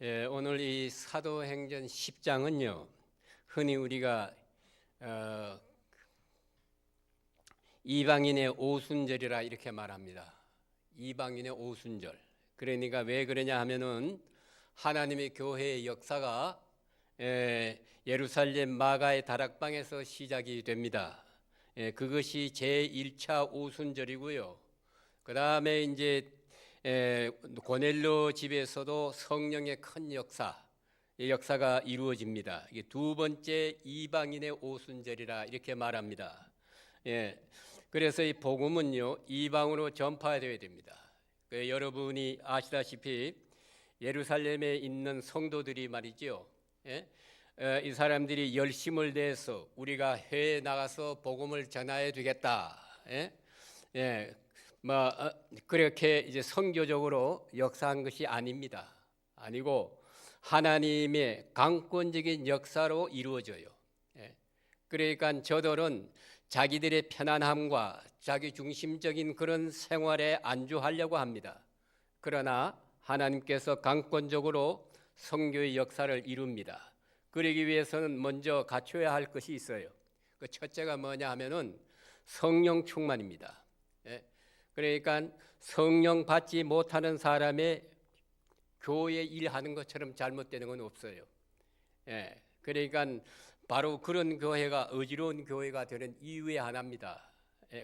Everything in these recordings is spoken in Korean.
오늘 이 사도행전 10장은요, 흔히 우리가 이방인의 오순절이라 이렇게 말합니다. 이방인의 오순절. 그러니까 왜 그러냐 하면은 하나님의 교회의 역사가 예루살렘 마가의 다락방에서 시작이 됩니다. 그것이 제1차 오순절이고요. 그 다음에 이제 고넬료 집에서도 성령의 큰 역사가 이루어집니다. 이게 두 번째 이방인의 오순절이라 이렇게 말합니다. 그래서 이 복음은요, 이방으로 전파되어야 됩니다. 여러분이 아시다시피 예루살렘에 있는 성도들이 말이죠. 이 사람들이 열심을 내서 우리가 해외에 나가서 복음을 전해야 되겠다. 그렇게 이제 선교적으로 역사한 것이 아닙니다. 아니고 하나님의 강권적인 역사로 이루어져요. 그러니까 저들은 자기들의 편안함과 자기 중심적인 그런 생활에 안주하려고 합니다. 그러나 하나님께서 강권적으로 선교의 역사를 이룹니다. 그러기 위해서는 먼저 갖춰야 할 것이 있어요. 그 첫째가 뭐냐 하면은 성령 충만입니다. 그러니까 성령 받지 못하는 사람의 교회 일하는 것처럼 잘못되는 건 없어요. 그러니까 바로 그런 교회가 어지러운 교회가 되는 이유의 하나입니다.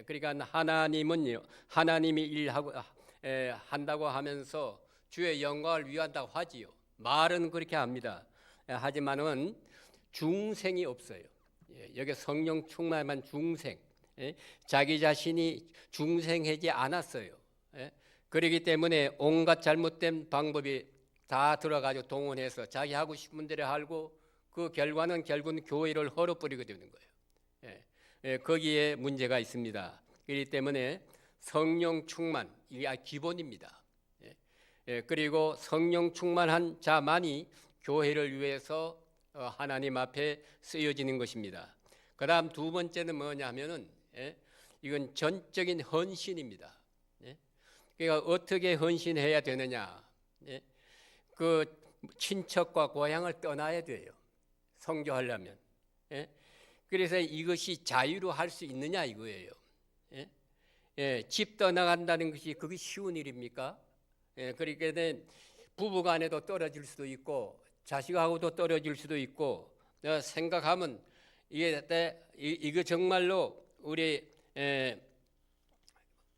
그러니까 하나님은요, 하나님이 일하고 한다고 하면서 주의 영광을 위한다고 하지요. 말은 그렇게 합니다. 하지만은 중생이 없어요. 여기 성령 충만만 중생. 자기 자신이 중생하지 않았어요. 그렇기 때문에 온갖 잘못된 방법이 다 들어가지고 동원해서 자기 하고 싶은 대로 하고 그 결과는 결국은 교회를 헐어버리게 되는 거예요. 거기에 문제가 있습니다. 그렇기 때문에 성령 충만, 이게 기본입니다. 그리고 성령 충만한 자만이 교회를 위해서 하나님 앞에 쓰여지는 것입니다. 그 다음 두 번째는 뭐냐면은 이건 전적인 헌신입니다. 그러니까 어떻게 헌신해야 되느냐? 그 친척과 고향을 떠나야 돼요. 선교하려면. 그래서 이것이 자유로 할 수 있느냐 이거예요. 집 떠나간다는 것이 그게 쉬운 일입니까? 그러니까 부부간에도 떨어질 수도 있고 자식하고도 떨어질 수도 있고 생각하면 이거 정말로 우리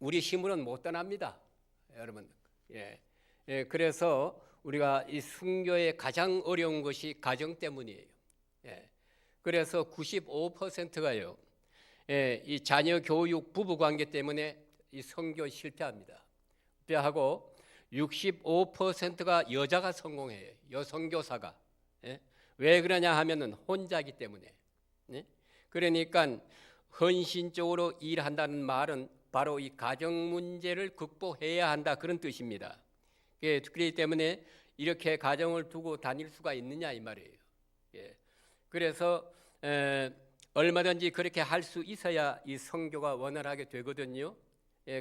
힘으로는 못 떠납니다, 여러분. 그래서 우리가 이 순교의 가장 어려운 것이 가정 때문이에요. 그래서 95%가요, 이 자녀 교육 부부 관계 때문에 이 선교 실패합니다. 하고 65%가 여자가 성공해요. 여선교사가. 왜 그러냐 하면은 혼자이기 때문에. 그러니까 헌신적으로 일한다는 말은 바로 이 가정 문제를 극복해야 한다, 그런 뜻입니다. 그렇기 때문에 이렇게 가정을 두고 다닐 수가 있느냐 이 말이에요. 그래서 얼마든지 그렇게 할 수 있어야 이 선교가 원활하게 되거든요.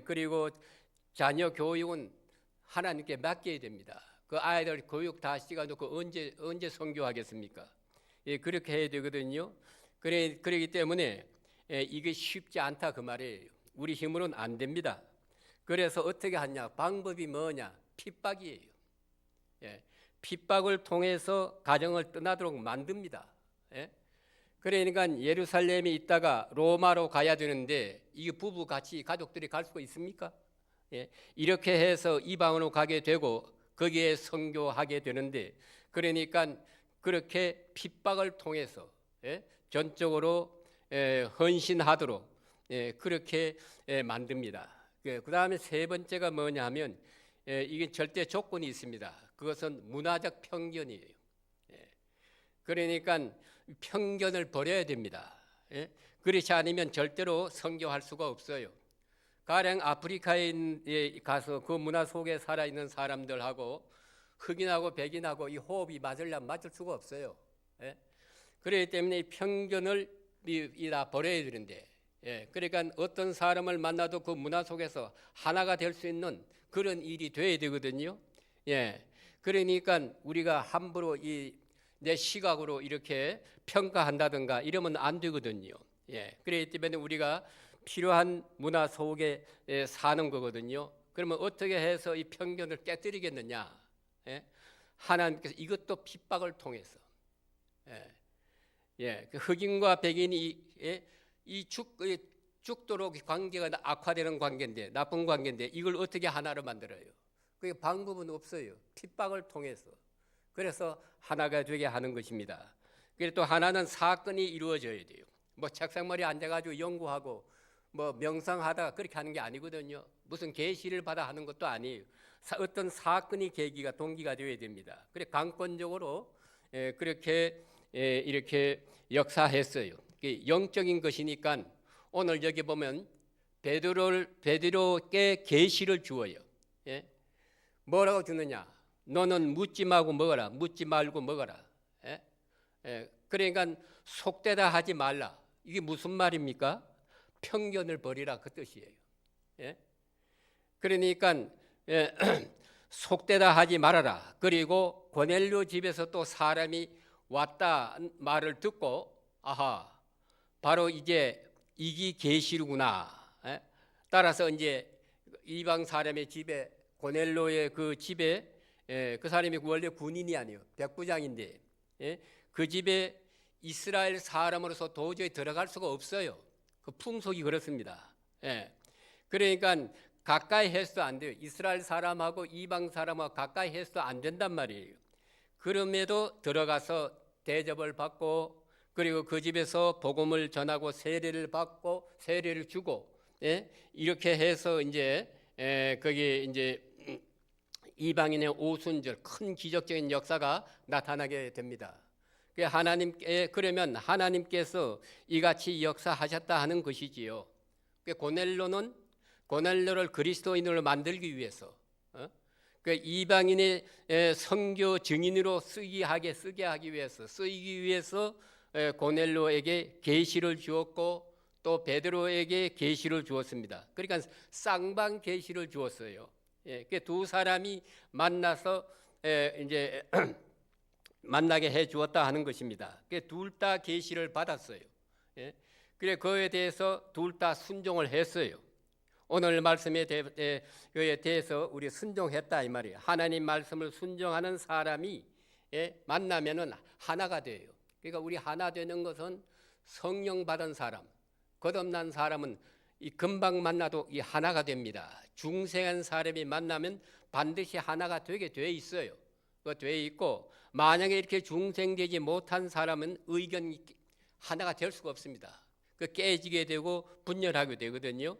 그리고 자녀 교육은 하나님께 맡겨야 됩니다. 그 아이들 교육 다 시켜놓고 언제 선교하겠습니까? 그렇게 해야 되거든요. 그러기 때문에 이게 쉽지 않다 그 말이에요. 우리 힘으로는 안 됩니다. 그래서 어떻게 하냐? 방법이 뭐냐? 핍박이에요. 핍박을 통해서 가정을 떠나도록 만듭니다. 그러니까 예루살렘에 있다가 로마로 가야 되는데 이게 부부 같이 가족들이 갈 수가 있습니까? 이렇게 해서 이방으로 가게 되고 거기에 선교하게 되는데, 그러니까 그렇게 핍박을 통해서 전적으로 헌신하도록 그렇게 만듭니다. 그 다음에 세 번째가 뭐냐 하면 이게 절대 조건이 있습니다. 그것은 문화적 편견이에요. 그러니까 편견을 버려야 됩니다. 그렇지 않으면 절대로 선교할 수가 없어요. 가령 아프리카에 가서 그 문화 속에 살아있는 사람들하고 흑인하고 백인하고 이 호흡이 맞으려면 맞을 수가 없어요. 그렇기 때문에 편견을 다 버려야 되는데, 그러니까 어떤 사람을 만나도 그 문화 속에서 하나가 될 수 있는 그런 일이 돼야 되거든요. 그러니까 우리가 함부로 내 시각으로 이렇게 평가한다든가 이러면 안 되거든요. 예, 그렇기 때문에 우리가 필요한 문화 속에 사는 거거든요. 그러면 어떻게 해서 이 편견을 깨뜨리겠느냐? 예? 하나님께서 이것도 핍박을 통해서, 그 흑인과 백인이 죽도록 관계가 악화되는 관계인데, 나쁜 관계인데 이걸 어떻게 하나로 만들어요? 그게 방법은 없어요. 핍박을 통해서. 그래서 하나가 되게 하는 것입니다. 그리고 또 하나는 사건이 이루어져야 돼요. 뭐 책상머리에 앉아가지고 연구하고 뭐 명상하다가 그렇게 하는 게 아니거든요. 무슨 계시를 받아 하는 것도 아니에요. 어떤 사건이 계기가 동기가 되어야 됩니다. 그래 강권적으로 그렇게 이렇게 역사했어요. 영적인 것이니까 오늘 여기 보면 베드로께 계시를 주어요. 예? 뭐라고 주느냐? 너는 묻지 말고 먹어라. 묻지 말고 먹어라. 그러니까 속되다 하지 말라. 이게 무슨 말입니까? 편견을 버리라 그 뜻이에요. 그러니까 속되다 하지 말아라. 그리고 고넬료 집에서 또 사람이 왔다 말을 듣고 아하 바로 이제 이게 계시구나. 따라서 이제 이방 사람의 집에 고넬료의 그 집에 그 사람이 원래 군인이 아니에요. 백부장인데 그 집에 이스라엘 사람으로서 도저히 들어갈 수가 없어요. 그 풍속이 그렇습니다. 그러니까 가까이 해서도 안 돼요. 이스라엘 사람하고 이방 사람하고 가까이 해서도 안 된단 말이에요. 그럼에도 들어가서 대접을 받고 그리고 그 집에서 복음을 전하고 세례를 받고 세례를 주고 이렇게 해서 이제 거기 이제 이방인의 오순절 큰 기적적인 역사가 나타나게 됩니다. 그러면 하나님께서 이같이 역사하셨다 하는 것이지요. 고넬료를 그리스도인으로 만들기 위해서 이방인의 선교 증인으로 쓰게 하기 위해서 고넬료에게 계시를 주었고 또 베드로에게 계시를 주었습니다. 그러니까 쌍방 계시를 주었어요. 두 사람이 만나서 이제 만나게 해 주었다 하는 것입니다. 둘 다 계시를 받았어요. 그래 그에 대해서 둘 다 순종을 했어요. 오늘 말씀에 대해서 우리 순종했다 이 말이에요. 하나님 말씀을 순종하는 사람이 만나면은 하나가 돼요. 그러니까 우리 하나 되는 것은 성령 받은 사람, 거듭난 사람은 이 금방 만나도 이 하나가 됩니다. 중생한 사람이 만나면 반드시 하나가 되게 돼 있어요. 돼 있고 만약에 이렇게 중생되지 못한 사람은 의견이 하나가 될 수가 없습니다. 깨지게 되고 분열하게 되거든요.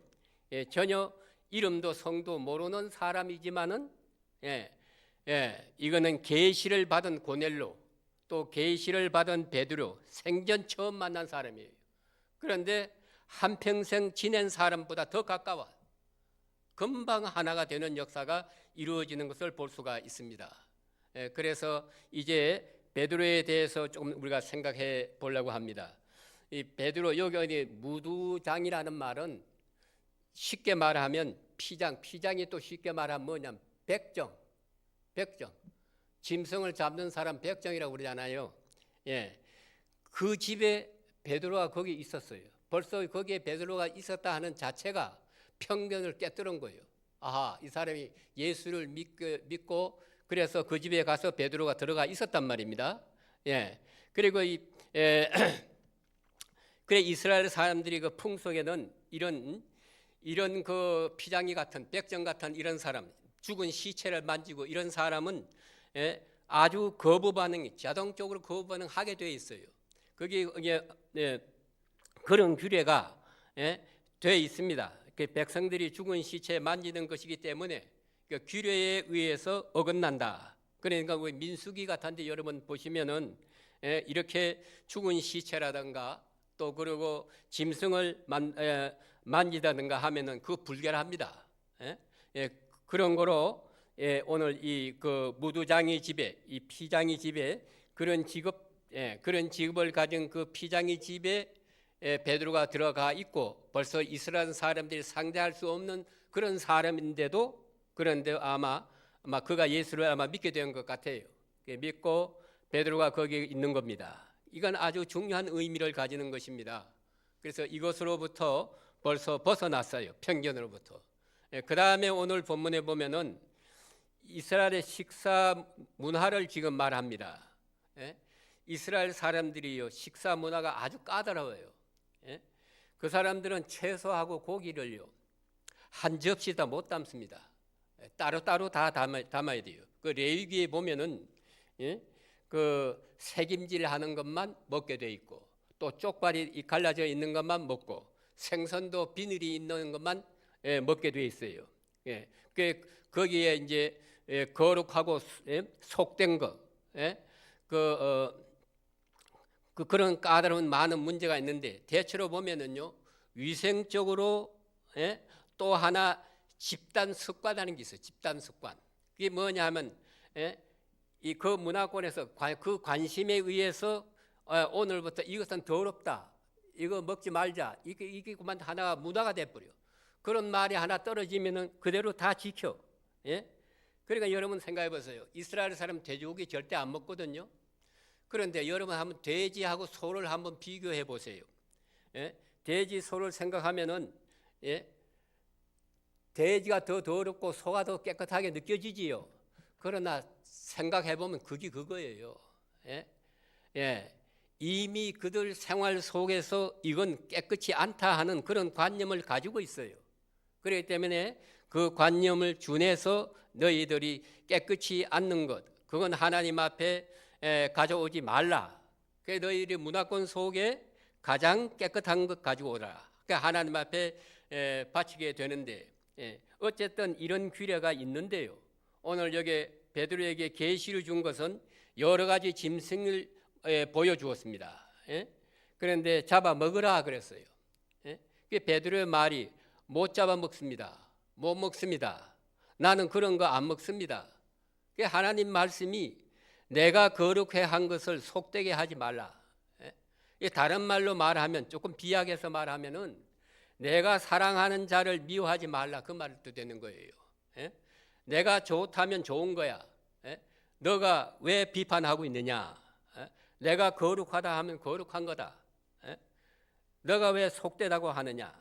전혀 이름도 성도 모르는 사람이지만은 이거는 계시를 받은 고넬료 또 계시를 받은 베드로 생전 처음 만난 사람이에요. 그런데 한평생 지낸 사람보다 더 가까워 금방 하나가 되는 역사가 이루어지는 것을 볼 수가 있습니다. 그래서 이제 베드로에 대해서 조금 우리가 생각해 보려고 합니다. 이 베드로 여기 무두장이라는 말은 쉽게 말하면 피장이 또 쉽게 말하면 뭐냐면 백정. 짐승을 잡는 사람 백정이라고 그러잖아요. 그 집에 베드로가 거기 있었어요. 벌써 거기에 베드로가 있었다 하는 자체가 편견을 깨뜨린 거예요. 아하, 이 사람이 예수를 믿고 그래서 그 집에 가서 베드로가 들어가 있었단 말입니다. 그리고 그래 이스라엘 사람들이 그 풍속에는 이런 그 피장이 같은 백정 같은 이런 사람, 죽은 시체를 만지고 이런 사람은 아주 거부 반응이 자동적으로 거부 반응하게 돼 있어요. 그게 그런 규례가 돼 있습니다. 백성들이 죽은 시체 만지는 것이기 때문에 그 규례에 의해서 어긋난다. 그러니까 우리 민수기 같은데 여러분 보시면은 이렇게 죽은 시체라든가 또 그리고 짐승을 만지다든가 하면은 그 불결합니다. 그런 거로 오늘 이 그 무두장이 집에 이 피장이 집에 그런 직업을 가진 그 피장이 집에 베드로가 들어가 있고 벌써 이스라엘 사람들이 상대할 수 없는 그런 사람인데도 그런데 아마 아마 그가 예수를 아마 믿게 된 것 같아요. 믿고 베드로가 거기에 있는 겁니다. 이건 아주 중요한 의미를 가지는 것입니다. 그래서 이것으로부터 벌써 벗어났어요. 편견으로부터. 그 다음에 오늘 본문에 보면은 이스라엘의 식사 문화를 지금 말합니다. 이스라엘 사람들이요, 식사 문화가 아주 까다로워요. 그 사람들은 채소하고 고기를요, 한 접시 다 못 담습니다. 따로따로 다 담아야 돼요. 그 레위기에 보면은 그 새김질 하는 것만 먹게 돼 있고, 또 쪽발이 갈라져 있는 것만 먹고, 생선도 비늘이 있는 것만 먹게 돼 있어요. 거기에 이제 거룩하고 속된 것, 그런 까다로운 많은 문제가 있는데, 대체로 보면은요, 위생적으로 또 하나 집단 습관이라는 게 있어요. 집단 습관. 그게 뭐냐 하면 이 그 문화권에서 그 관심에 의해서 오늘부터 이것은 더럽다, 이거 먹지 말자, 이게 그만 하나가 문화가 돼버려. 그런 말이 하나 떨어지면은 그대로 다 지켜. 그러니까 여러분 생각해 보세요. 이스라엘 사람 돼지고기 절대 안 먹거든요. 그런데 여러분 한번 돼지하고 소를 한번 비교해 보세요. 돼지, 소를 생각하면은 돼지가 더 더럽고 소가 더 깨끗하게 느껴지지요. 그러나 생각해 보면 그게 그거예요. 이미 그들 생활 속에서 이건 깨끗이 않다 하는 그런 관념을 가지고 있어요. 그렇기 때문에 그 관념을 준해서 너희들이 깨끗이 않는 것, 그건 하나님 앞에 가져오지 말라. 그 너희들이 문화권 속에 가장 깨끗한 것 가지고 오라. 그러니까 하나님 앞에 바치게 되는데, 어쨌든 이런 규례가 있는데요. 오늘 여기 베드로에게 계시를 준 것은 여러 가지 짐승을 보여주었습니다. 그런데 잡아 먹으라 그랬어요. 베드로의 말이 못 잡아 먹습니다. 못 먹습니다. 나는 그런 거 안 먹습니다. 하나님 말씀이 내가 거룩해 한 것을 속되게 하지 말라. 다른 말로 말하면, 조금 비약해서 말하면은 내가 사랑하는 자를 미워하지 말라, 그 말도 되는 거예요. 내가 좋다면 좋은 거야. 너가 왜 비판하고 있느냐? 내가 거룩하다 하면 거룩한 거다. 너가 왜 속되다고 하느냐?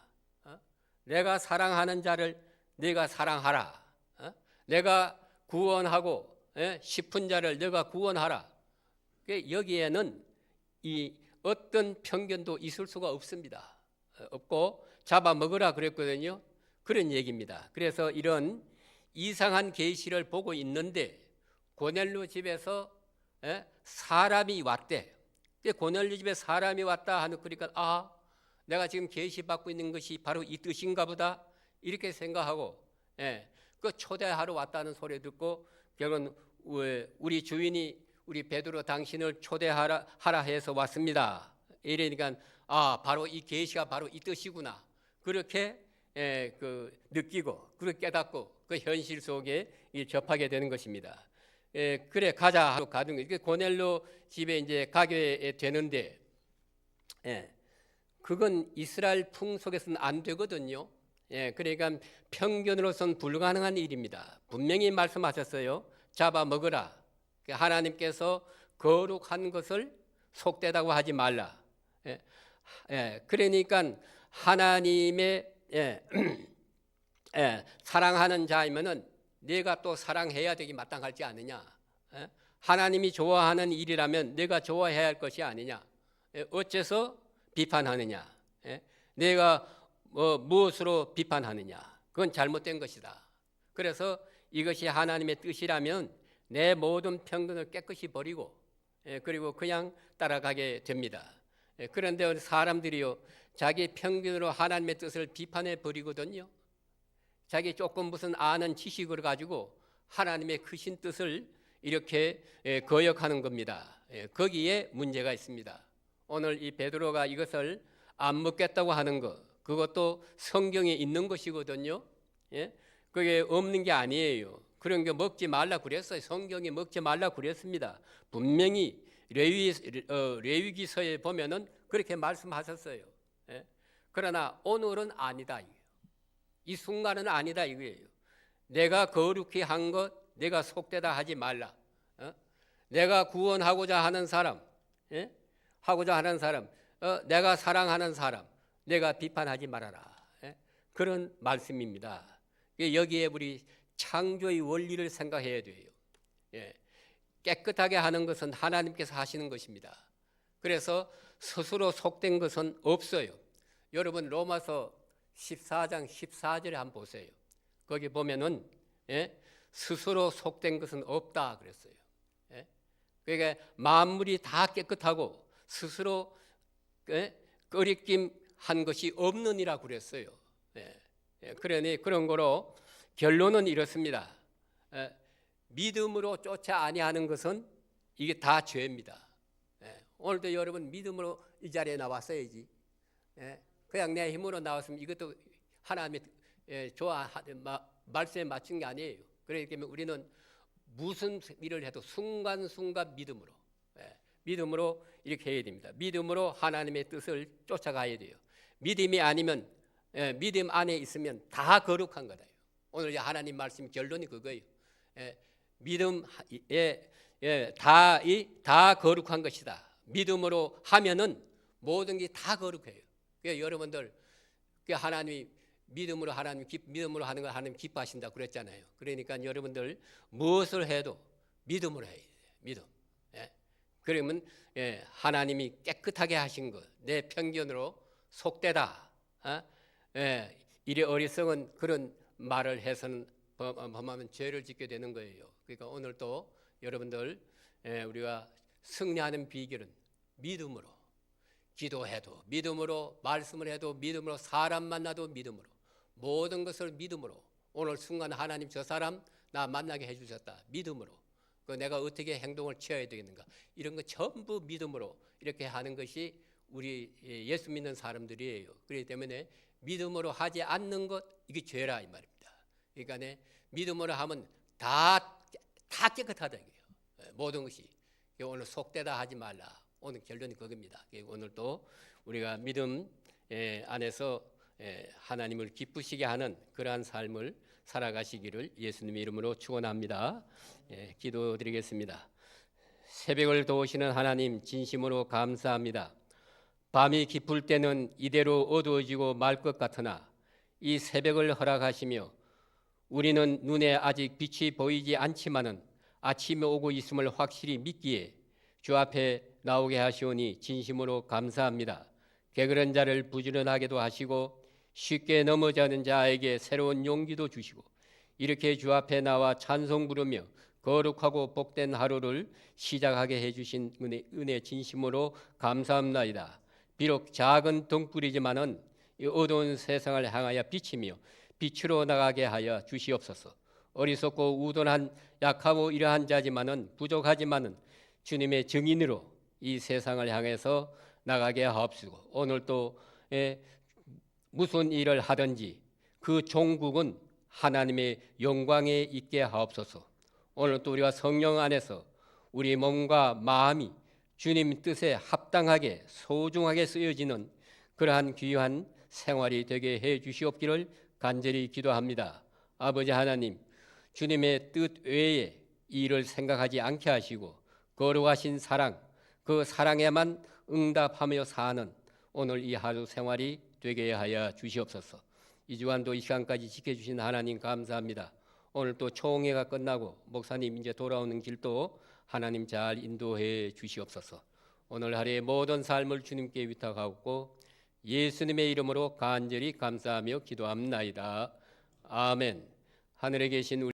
내가 사랑하는 자를 네가 사랑하라. 내가 구원하고 싶은 자를 네가 구원하라. 여기에는 이 어떤 편견도 있을 수가 없습니다. 없고 잡아먹으라 그랬거든요. 그런 얘기입니다. 그래서 이런 이상한 계시를 보고 있는데 고넬료 집에서 사람이 왔대. 고넬료 집에 사람이 왔다 하는, 그러니까 내가 지금 계시 받고 있는 것이 바로 이 뜻인가 보다, 이렇게 생각하고 그 초대하러 왔다는 소리 듣고 결국은 우리 주인이 우리 베드로 당신을 초대하라 해서 왔습니다. 이러니까 바로 이 계시가 바로 이 뜻이구나, 그렇게 느끼고 그렇게 깨닫고 그 현실 속에 접하게 되는 것입니다. 그래 가자 하고 가는 거예요. 고넬료 집에 이제 가게 되는데 그건 이스라엘 풍속에서는 안 되거든요. 그러니까 편견으로서는 불가능한 일입니다. 분명히 말씀하셨어요. 잡아 먹으라. 하나님께서 거룩한 것을 속되다고 하지 말라. 그러니까 하나님의 사랑하는 자이면은 네가 또 사랑해야 되기 마땅하지 않느냐? 하나님이 좋아하는 일이라면 네가 좋아해야 할 것이 아니냐? 어째서 비판하느냐? 내가 무엇으로 비판하느냐? 그건 잘못된 것이다. 그래서 이것이 하나님의 뜻이라면 내 모든 편견을 깨끗이 버리고 그리고 그냥 따라가게 됩니다. 그런데 사람들이요, 자기 편견으로 하나님의 뜻을 비판해 버리거든요. 자기 조금 무슨 아는 지식을 가지고 하나님의 크신 뜻을 이렇게 거역하는 겁니다. 거기에 문제가 있습니다. 오늘 이 베드로가 이것을 안 먹겠다고 하는 것, 그것도 성경에 있는 것이거든요. 그게 없는 게 아니에요. 그런 게 먹지 말라 그랬어요. 성경이 먹지 말라 그랬습니다. 분명히 레위기서에 보면은 그렇게 말씀하셨어요. 그러나 오늘은 아니다, 이 순간은 아니다 이거예요. 내가 거룩히 한 것 내가 속되다 하지 말라. 내가 구원하고자 하는 사람, 하고자 하는 사람, 내가 사랑하는 사람, 내가 비판하지 말아라. 그런 말씀입니다. 여기에 우리 창조의 원리를 생각해야 돼요. 깨끗하게 하는 것은 하나님께서 하시는 것입니다. 그래서 스스로 속된 것은 없어요. 여러분 로마서 14장 14절에 한번 보세요. 거기 보면은 스스로 속된 것은 없다 그랬어요. 그러니까 만물이 다 깨끗하고 스스로 끄리낌 한 것이 없느니라 그랬어요. 그러니 그런 거로 결론은 이렇습니다. 믿음으로 쫓아 아니하는 것은 이게 다 죄입니다. 오늘도 여러분 믿음으로 이 자리에 나왔어야지. 그냥 내 힘으로 나왔으면 이것도 하나님의 말씀에 맞춘 게 아니에요. 그렇기 때문에 우리는 무슨 일을 해도 순간순간 믿음으로 이렇게 해야 됩니다. 믿음으로 하나님의 뜻을 쫓아가야 돼요. 믿음이 아니면 믿음 안에 있으면 다 거룩한 거다. 오늘 하나님 말씀 결론이 그거예요. 믿음에 다 거룩한 것이다. 믿음으로 하면은 모든 게 다 거룩해요. 그러니까 여러분들 하나님이 믿음으로 하는 걸 하나님 기뻐하신다 그랬잖아요. 그러니까 여러분들 무엇을 해도 믿음으로 해야 돼요. 믿음. 그러면 하나님이 깨끗하게 하신 것, 내 편견으로 속되다. 이래 어리석은 그런 말을 해서는 범하면 죄를 짓게 되는 거예요. 그러니까 오늘 또 여러분들 우리가 승리하는 비결은 믿음으로, 기도해도 믿음으로, 말씀을 해도 믿음으로, 사람 만나도 믿음으로, 모든 것을 믿음으로. 오늘 순간 하나님 저 사람 나 만나게 해주셨다. 믿음으로. 내가 어떻게 행동을 취해야 되겠는가. 이런 거 전부 믿음으로 이렇게 하는 것이 우리 예수 믿는 사람들이에요. 그렇기 때문에 믿음으로 하지 않는 것 이게 죄라 이 말입니다. 그러니까 믿음으로 하면 다 깨끗하다 이거예요. 모든 것이. 오늘 속되다 하지 말라. 오늘 결론이 그겁니다. 오늘 또 우리가 믿음 안에서 하나님을 기쁘시게 하는 그러한 삶을 살아가시기를 예수님의 이름으로 축원합니다. 기도드리겠습니다. 새벽을 도우시는 하나님 진심으로 감사합니다. 밤이 깊을 때는 이대로 어두워지고 말 것 같으나 이 새벽을 허락하시며 우리는 눈에 아직 빛이 보이지 않지만은 아침이 오고 있음을 확실히 믿기에 주 앞에 나오게 하시오니 진심으로 감사합니다. 게으른 자를 부지런하게도 하시고 쉽게 넘어지는 자에게 새로운 용기도 주시고 이렇게 주 앞에 나와 찬송 부르며 거룩하고 복된 하루를 시작하게 해주신 은혜 진심으로 감사합니다. 비록 작은 등불이지만은 어두운 세상을 향하여 비치며 빛으로 나가게 하여 주시옵소서. 어리석고 우둔한 약하고 이러한 자지만은 부족하지만은 주님의 증인으로 이 세상을 향해서 나가게 하옵시고 오늘 또 무슨 일을 하든지 그 종국은 하나님의 영광에 있게 하옵소서. 오늘 또 우리가 성령 안에서 우리 몸과 마음이 주님 뜻에 합당하게 소중하게 쓰여지는 그러한 귀한 생활이 되게 해 주시옵기를 간절히 기도합니다. 아버지 하나님, 주님의 뜻 외에 일을 생각하지 않게 하시고 거룩하신 사랑, 그 사랑에만 응답하며 사는 오늘 이 하루 생활이 되게 하여 주시옵소서. 이 주간도 이 시간까지 지켜주신 하나님 감사합니다. 오늘 또 총회가 끝나고 목사님 이제 돌아오는 길도 하나님 잘 인도해 주시옵소서. 오늘 하루의 모든 삶을 주님께 위탁하고 예수님의 이름으로 간절히 감사하며 기도합나이다. 아멘. 하늘에 계신 우리